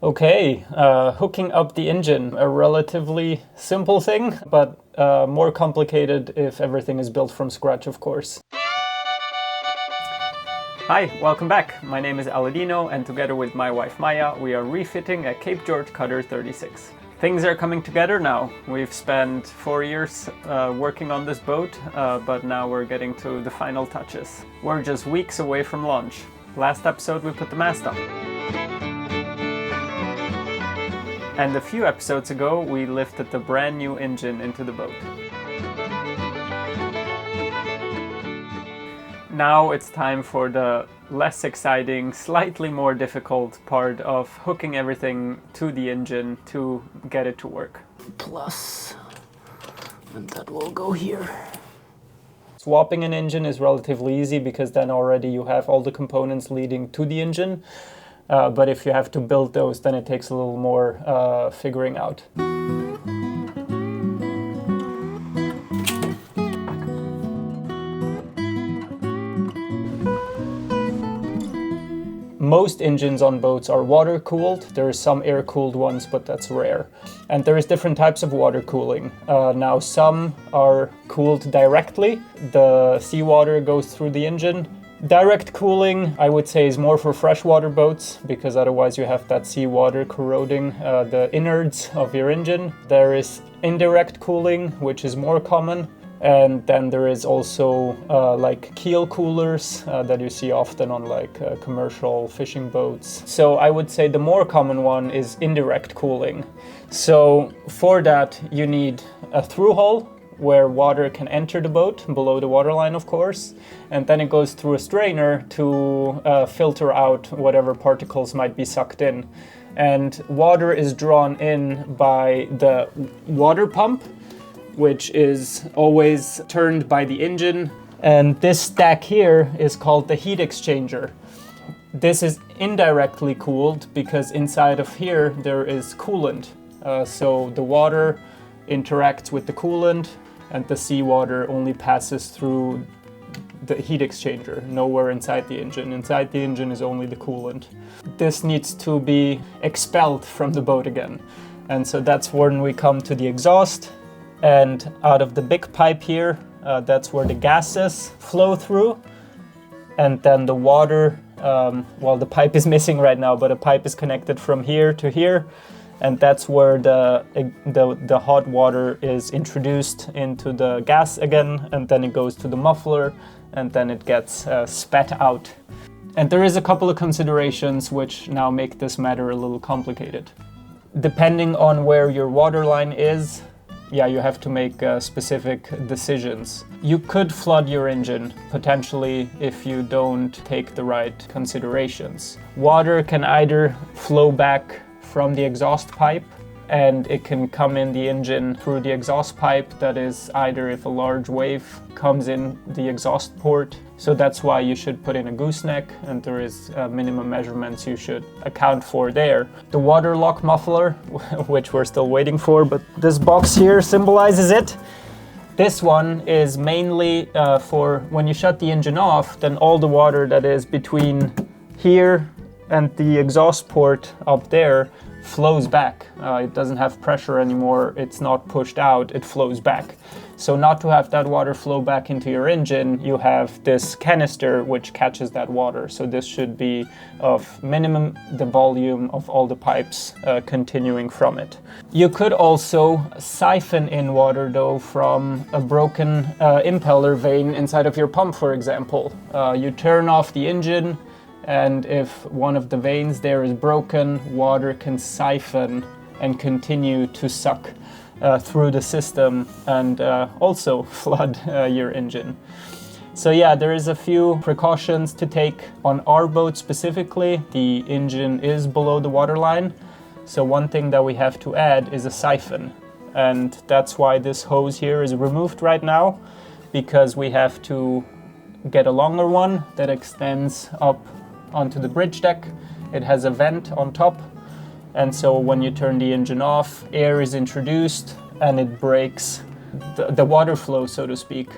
Okay, hooking up the engine, a relatively simple thing, but more complicated if everything is built from scratch, of course. Hi, welcome back. My name is Aladino, and together with my wife Maya, we are refitting a Cape George Cutter 36. Things are coming together now. We've spent 4 years working on this boat, but now we're getting to the final touches. We're just weeks away from launch. Last episode we put the mast up. And a few episodes ago we lifted the brand new engine into the boat. Now it's time for the less exciting, slightly more difficult part of hooking everything to the engine to get it to work. Plus, and that will go here. Swapping an engine is relatively easy because then already you have all the components leading to the engine. But if you have to build those, then it takes a little more figuring out. Most engines on boats are water cooled. There are some air cooled ones, but that's rare. And there is different types of water cooling. Now some are cooled directly. The seawater goes through the engine. Direct cooling, I would say, is more for freshwater boats because otherwise you have that seawater corroding the innards of your engine. There is indirect cooling, which is more common. And then there is also like keel coolers that you see often on like commercial fishing boats. So I would say the more common one is indirect cooling. So for that you need a through hull where water can enter the boat, below the waterline of course, and then it goes through a strainer to filter out whatever particles might be sucked in. And water is drawn in by the water pump, which is always turned by the engine. And this stack here is called the heat exchanger. This is indirectly cooled because inside of here there is coolant. So the water interacts with the coolant and the seawater only passes through the heat exchanger, nowhere inside the engine. Inside the engine is only the coolant. This needs to be expelled from the boat again. And so that's when we come to the exhaust. And out of the big pipe here, that's where the gases flow through. And then the water, well, the pipe is missing right now, but a pipe is connected from here to here. And that's where the hot water is introduced into the gas again, and then it goes to the muffler, and then it gets spat out. And there is a couple of considerations which now make this matter a little complicated. Depending on where your water line is, yeah, you have to make specific decisions. You could flood your engine, potentially, if you don't take the right considerations. Water can either flow back from the exhaust pipe, and it can come in the engine through the exhaust pipe. That is either if a large wave comes in the exhaust port. So that's why you should put in a gooseneck, and there is minimum measurements you should account for there. The water lock muffler, which we're still waiting for, but this box here symbolizes it. This one is mainly for when you shut the engine off, then all the water that is between here and the exhaust port up there flows back. It doesn't have pressure anymore, it's not pushed out, it flows back. So not to have that water flow back into your engine, you have this canister which catches that water. So this should be of minimum the volume of all the pipes continuing from it. You could also siphon in water though from a broken impeller vane inside of your pump, for example. You turn off the engine, and if one of the vanes there is broken, water can siphon and continue to suck through the system and also flood your engine. So yeah, there is a few precautions to take. On our boat specifically, the engine is below the waterline. So one thing that we have to add is a siphon. And that's why this hose here is removed right now, because we have to get a longer one that extends up onto the bridge deck. It has a vent on top, and so when you turn the engine off, air is introduced and it breaks the water flow, so to speak,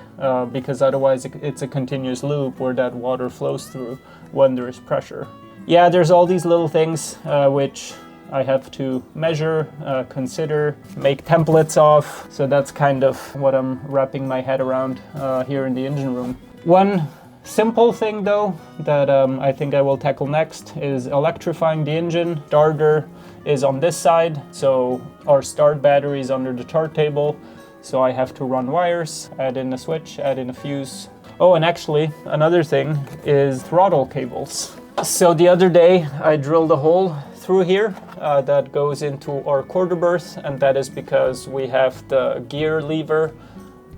because otherwise it's a continuous loop where that water flows through when there is pressure. Yeah, there's all these little things which I have to measure, consider, make templates of. So that's kind of what I'm wrapping my head around here in the engine room. One simple thing though that I think I will tackle next is electrifying the engine. Starter is on this side, so our start battery is under the chart table. So I have to run wires, add in a switch, add in a fuse. Oh, and actually another thing is throttle cables. So the other day I drilled a hole through here that goes into our quarter berth, and that is because we have the gear lever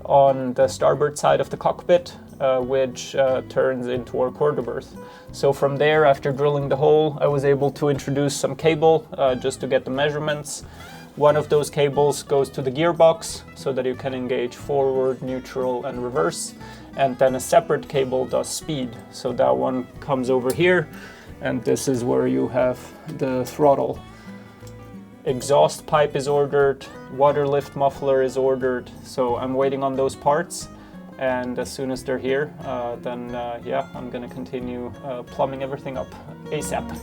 on the starboard side of the cockpit, which turns into our quarter berth. So from there, after drilling the hole, I was able to introduce some cable just to get the measurements. One of those cables goes to the gearbox so that you can engage forward, neutral, and reverse. And then a separate cable does speed. So that one comes over here, and this is where you have the throttle. Exhaust pipe is ordered, water lift muffler is ordered. So I'm waiting on those parts. And as soon as they're here, then yeah, I'm gonna continue plumbing everything up ASAP.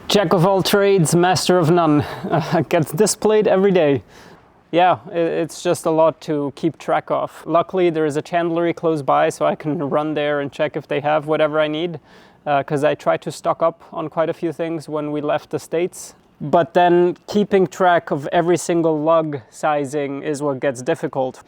Jack of all trades, master of none. Gets displayed every day. Yeah, it's just a lot to keep track of. Luckily, there is a chandlery close by, so I can run there and check if they have whatever I need, because I tried to stock up on quite a few things when we left the States. But then keeping track of every single lug sizing is what gets difficult.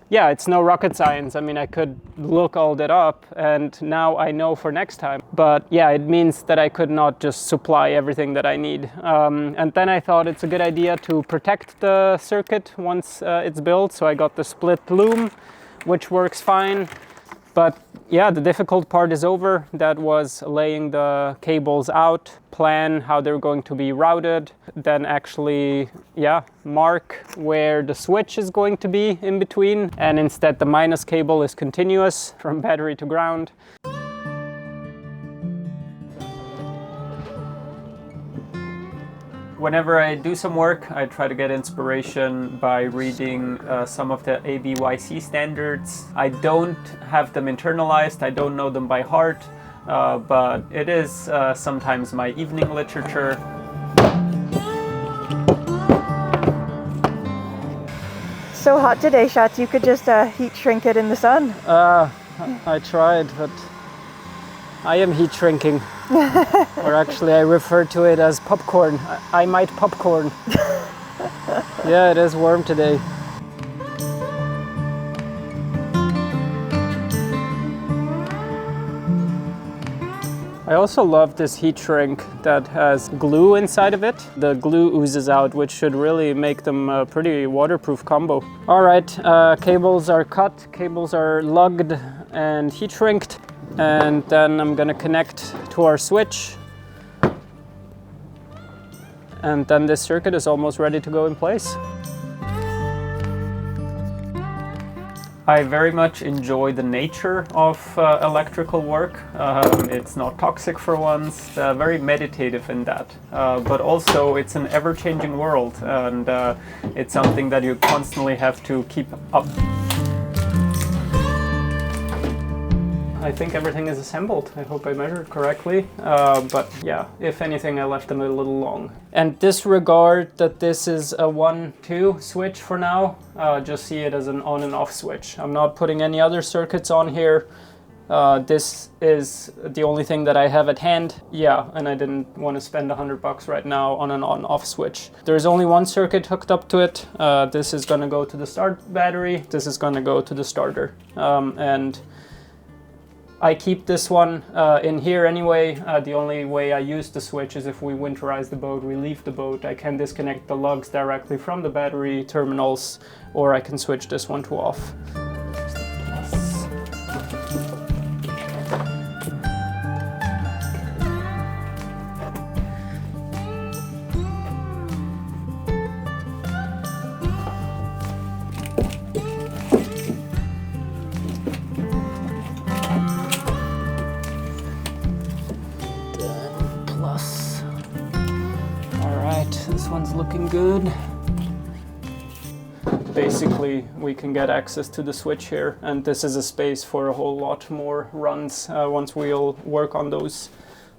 Yeah, it's no rocket science. I mean, I could look all that up and now I know for next time. But yeah, it means that I could not just supply everything that I need. And then I thought it's a good idea to protect the circuit once it's built. So I got the split loom, which works fine. But yeah, the difficult part is over. That was laying the cables out, plan how they're going to be routed, then actually, yeah, mark where the switch is going to be in between. And instead the minus cable is continuous from battery to ground. Whenever I do some work, I try to get inspiration by reading some of the ABYC standards. I don't have them internalized, I don't know them by heart, but it is sometimes my evening literature. So hot today, Schatz, you could just heat shrink it in the sun. I tried, but I am heat shrinking. Or actually I refer to it as popcorn. I might popcorn. Yeah, it is warm today. I also love this heat shrink that has glue inside of it. The glue oozes out, which should really make them a pretty waterproof combo. All right, cables are cut, cables are lugged and heat shrinked. And then I'm gonna connect to our switch. And then this circuit is almost ready to go in place. I very much enjoy the nature of electrical work. It's not toxic for once, very meditative in that. But also it's an ever-changing world, and it's something that you constantly have to keep up. I think everything is assembled. I hope I measured correctly. But yeah, if anything, I left them a little long. And disregard that this is a 1-2 switch for now. Just see it as an on and off switch. I'm not putting any other circuits on here. This is the only thing that I have at hand. Yeah, and I didn't want to spend $100 right now on an on-off switch. There's only one circuit hooked up to it. This is gonna go to the start battery. This is gonna go to the starter. And I keep this one in here anyway. The only way I use the switch is if we winterize the boat, we leave the boat. I can disconnect the lugs directly from the battery terminals, or I can switch this one to off. Yes. All right, this one's looking good. Basically, we can get access to the switch here, and this is a space for a whole lot more runs once we'll work on those.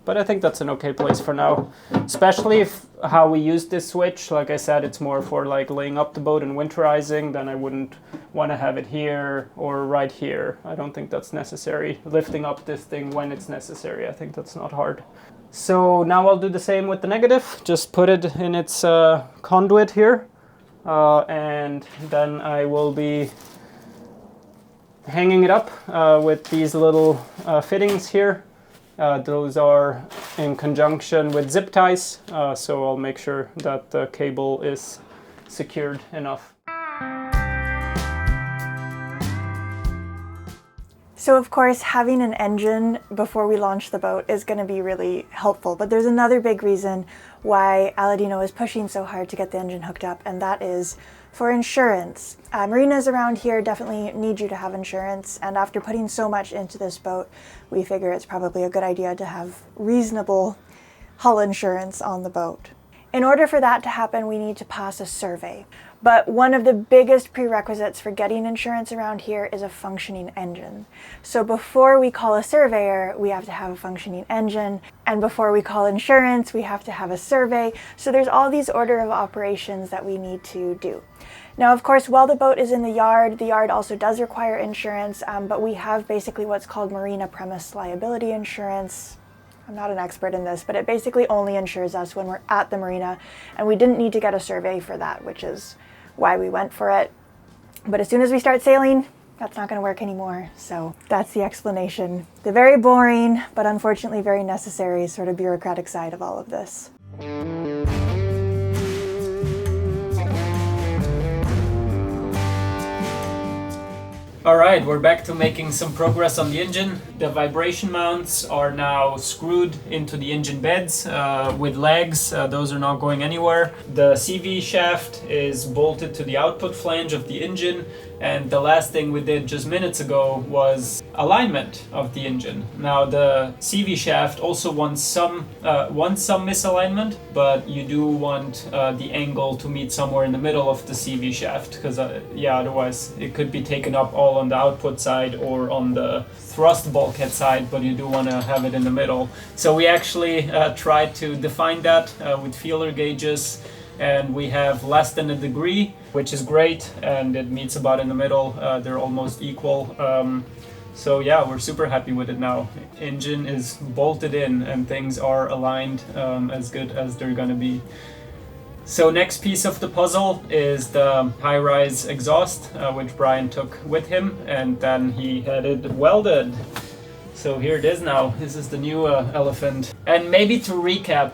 But I think that's an okay place for now, especially if how we use this switch. Like I said, it's more for like laying up the boat and winterizing. Then I wouldn't want to have it here or right here. I don't think that's necessary. Lifting up this thing when it's necessary, I think that's not hard. So now I'll do the same with the negative. Just put it in its conduit here. And then I will be hanging it up with these little fittings here. Those are in conjunction with zip ties, so I'll make sure that the cable is secured enough. So of course, having an engine before we launch the boat is going to be really helpful, but there's another big reason why Aladino is pushing so hard to get the engine hooked up, and that is for insurance. Marinas around here definitely need you to have insurance, and after putting so much into this boat, we figure it's probably a good idea to have reasonable hull insurance on the boat. In order for that to happen, we need to pass a survey. But one of the biggest prerequisites for getting insurance around here is a functioning engine. So before we call a surveyor, we have to have a functioning engine. And before we call insurance, we have to have a survey. So there's all these order of operations that we need to do. Now, of course, while the boat is in the yard also does require insurance, but we have basically what's called marina premise liability insurance. I'm not an expert in this, but it basically only insures us when we're at the marina, and we didn't need to get a survey for that, which is why we went for it. But as soon as we start sailing, that's not going to work anymore. So that's the explanation. The very boring, but unfortunately very necessary sort of bureaucratic side of all of this. Alright, we're back to making some progress on the engine. The vibration mounts are now screwed into the engine beds with legs. Those are not going anywhere. The CV shaft is bolted to the output flange of the engine, and the last thing we did just minutes ago was alignment of the engine. Now the CV shaft also wants some misalignment, but you do want the angle to meet somewhere in the middle of the CV shaft, because otherwise it could be taken up all on the output side or on the thrust bulkhead side, but you do want to have it in the middle. So we actually tried to define that with feeler gauges, and we have less than a degree, which is great, and it meets about in the middle. They're almost equal. So yeah, we're super happy with it now. Engine is bolted in and things are aligned as good as they're gonna be. So next piece of the puzzle is the high-rise exhaust, which Brian took with him, and then he had it welded. So here it is now. This is the new elephant. And maybe to recap,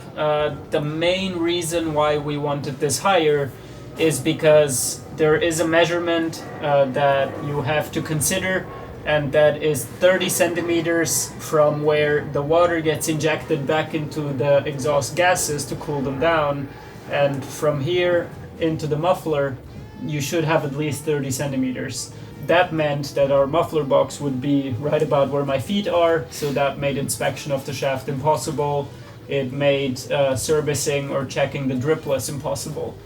the main reason why we wanted this higher is because there is a measurement that you have to consider, and that is 30 centimeters from where the water gets injected back into the exhaust gases to cool them down. And from here into the muffler, you should have at least 30 centimeters. That meant that our muffler box would be right about where my feet are, so that made inspection of the shaft impossible. It made servicing or checking the dripless impossible.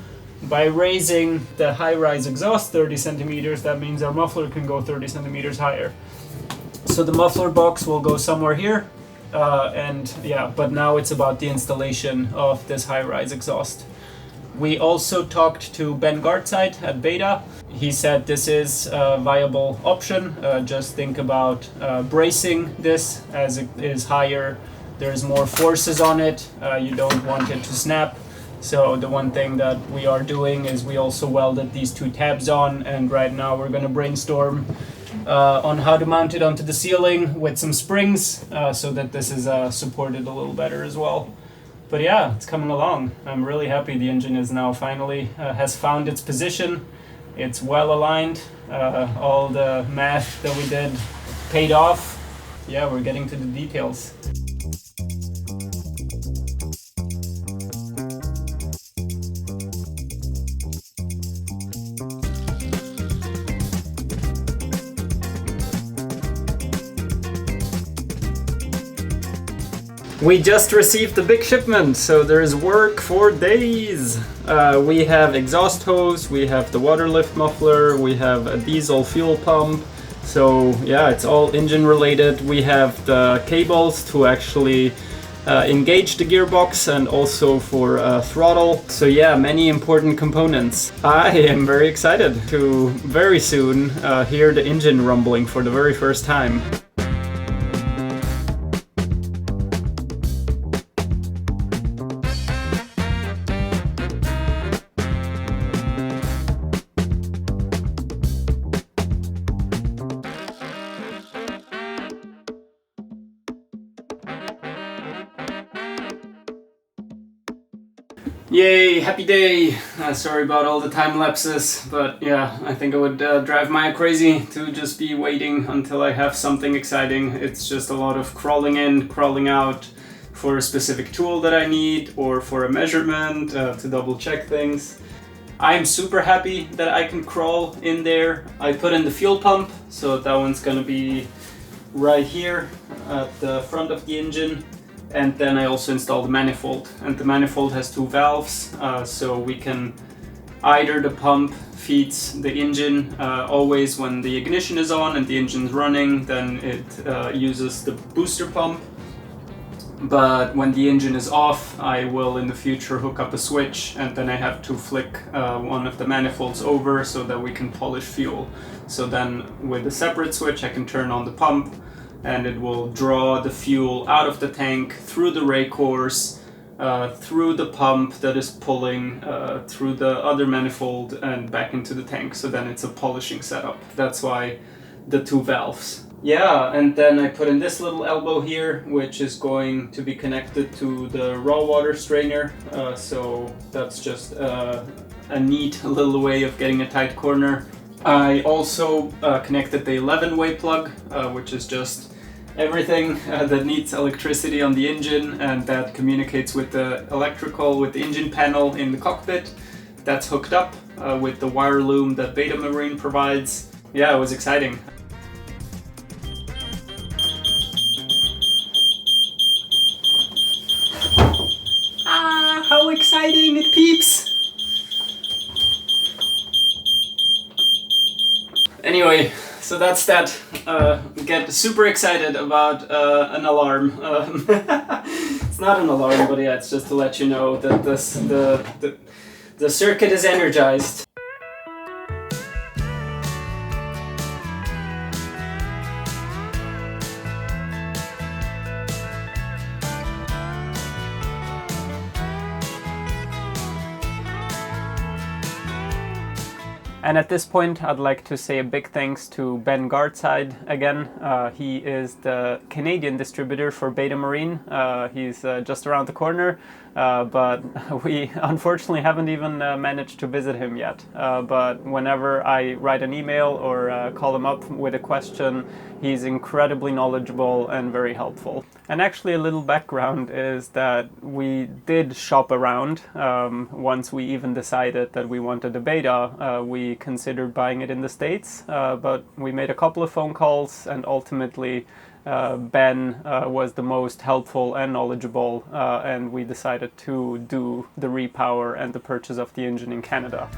By raising the high-rise exhaust 30 centimeters, that means our muffler can go 30 centimeters higher. So the muffler box will go somewhere here, but now it's about the installation of this high-rise exhaust. We also talked to Ben Gartside at Beta. He said this is a viable option. Just think about bracing this as it is higher. There's more forces on it. You don't want it to snap. So the one thing that we are doing is we also welded these two tabs on, and right now we're going to brainstorm on how to mount it onto the ceiling with some springs so that this is supported a little better as well. But yeah, it's coming along. I'm really happy the engine is now finally has found its position. It's well aligned. All the math that we did paid off. Yeah, we're getting to the details. We just received the big shipment, so there's work for days. We have exhaust hose, we have the water lift muffler, we have a diesel fuel pump. So yeah, it's all engine related. We have the cables to actually engage the gearbox and also for throttle. So yeah, many important components. I am very excited to very soon hear the engine rumbling for the very first time. Yay, happy day! Sorry about all the time lapses, but yeah, I think it would drive Maya crazy to just be waiting until I have something exciting. It's just a lot of crawling in, crawling out for a specific tool that I need or for a measurement to double check things. I'm super happy that I can crawl in there. I put in the fuel pump, so that one's gonna be right here at the front of the engine. And then I also installed the manifold, and the manifold has two valves, so we can either the pump feeds the engine always when the ignition is on and the engine's running, then it uses the booster pump. But when the engine is off, I will in the future hook up a switch, and then I have to flick one of the manifolds over so that we can polish fuel. So then with a separate switch I can turn on the pump, and it will draw the fuel out of the tank through the ray cores, through the pump that is pulling through the other manifold and back into the tank. So then it's a polishing setup. That's why the two valves. Yeah, and then I put in this little elbow here, which is going to be connected to the raw water strainer. So that's just a neat little way of getting a tight corner. I also connected the 11-way plug, which is just everything that needs electricity on the engine and that communicates with the electrical, with the engine panel in the cockpit. That's hooked up with the wire loom that Phantom Marine provides. Yeah, it was exciting. Ah, how exciting, it peeps! Anyway, so that's that. Get super excited about an alarm. It's not an alarm, but yeah, it's just to let you know that the circuit is energized. And at this point, I'd like to say a big thanks to Ben Gartside again. He is the Canadian distributor for Phantom Marine. He's just around the corner, but we unfortunately haven't even managed to visit him yet. But whenever I write an email or call him up with a question, he's incredibly knowledgeable and very helpful. And actually a little background is that we did shop around. Once we even decided that we wanted a beta, we considered buying it in the States, but we made a couple of phone calls, and ultimately Ben was the most helpful and knowledgeable, and we decided to do the repower and the purchase of the engine in Canada.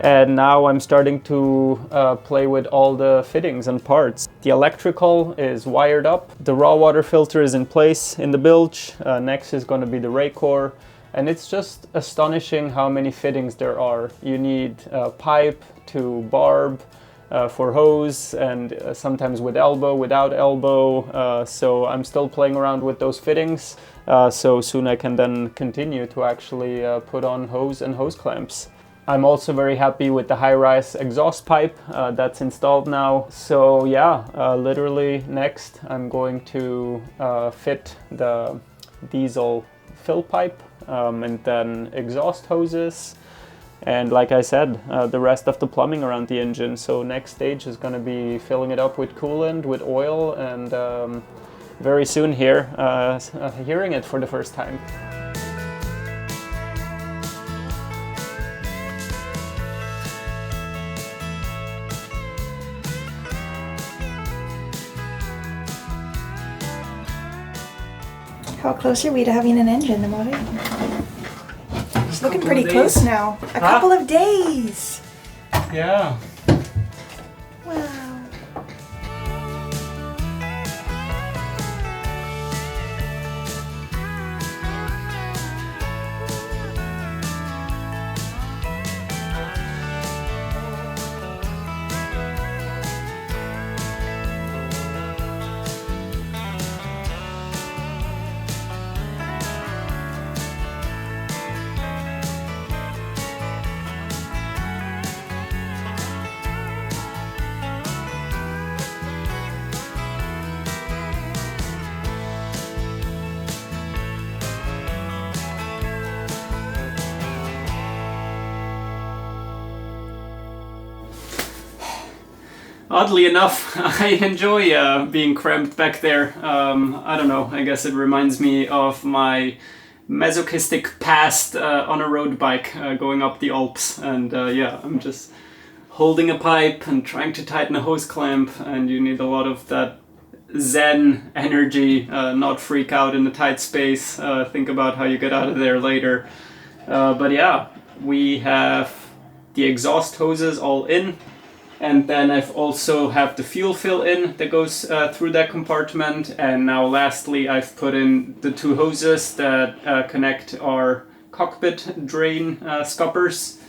And now I'm starting to play with all the fittings and parts. The electrical is wired up. The raw water filter is in place in the bilge. Next is going to be the ray core. And it's just astonishing how many fittings there are. You need pipe to barb for hose, and sometimes with elbow, without elbow. So I'm still playing around with those fittings. So soon I can then continue to actually put on hose and hose clamps. I'm also very happy with the high-rise exhaust pipe that's installed now. So yeah, literally next I'm going to fit the diesel fill pipe and then exhaust hoses. And like I said, the rest of the plumbing around the engine. So next stage is going to be filling it up with coolant, with oil, and very soon here, hearing it for the first time. How close are we to having an engine, Amore? It's looking pretty close now. A couple of days! Yeah. Wow. Oddly enough, I enjoy being cramped back there. I don't know, I guess it reminds me of my masochistic past on a road bike going up the Alps. And yeah, I'm just holding a pipe and trying to tighten a hose clamp, and you need a lot of that zen energy, not freak out in a tight space, think about how you get out of there later. But yeah, we have the exhaust hoses all in. And then I've also have the fuel fill in that goes through that compartment. And now lastly, I've put in the two hoses that connect our cockpit drain scuppers.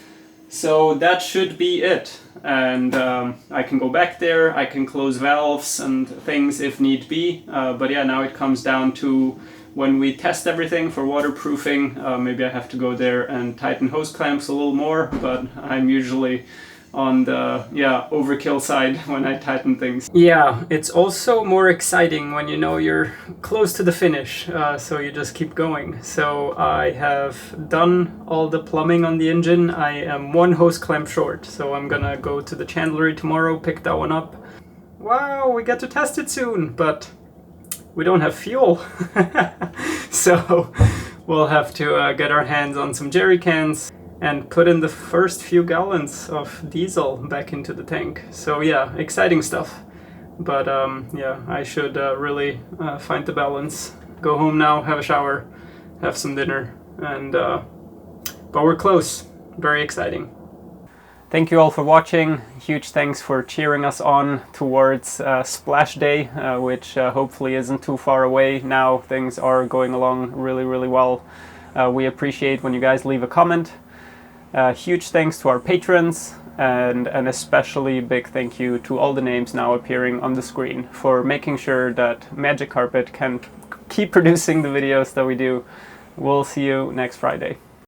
So that should be it. And I can go back there, I can close valves and things if need be. But yeah, now it comes down to when we test everything for waterproofing, maybe I have to go there and tighten hose clamps a little more, but I'm usually on the overkill side when I tighten things. Yeah, it's also more exciting when you know you're close to the finish, so you just keep going. So I have done all the plumbing on the engine. I am one hose clamp short, so I'm gonna go to the chandlery tomorrow, pick that one up. Wow, we get to test it soon, but we don't have fuel. So we'll have to get our hands on some jerry cans and put in the first few gallons of diesel back into the tank. So yeah, exciting stuff. But yeah, I should really find the balance. Go home now, have a shower, have some dinner, and but we're close. Very exciting. Thank you all for watching. Huge thanks for cheering us on towards Splash Day, which hopefully isn't too far away now. Things are going along really, really well. We appreciate when you guys leave a comment. Huge thanks to our patrons, and an especially big thank you to all the names now appearing on the screen for making sure that Magic Carpet can keep producing the videos that we do. We'll see you next Friday.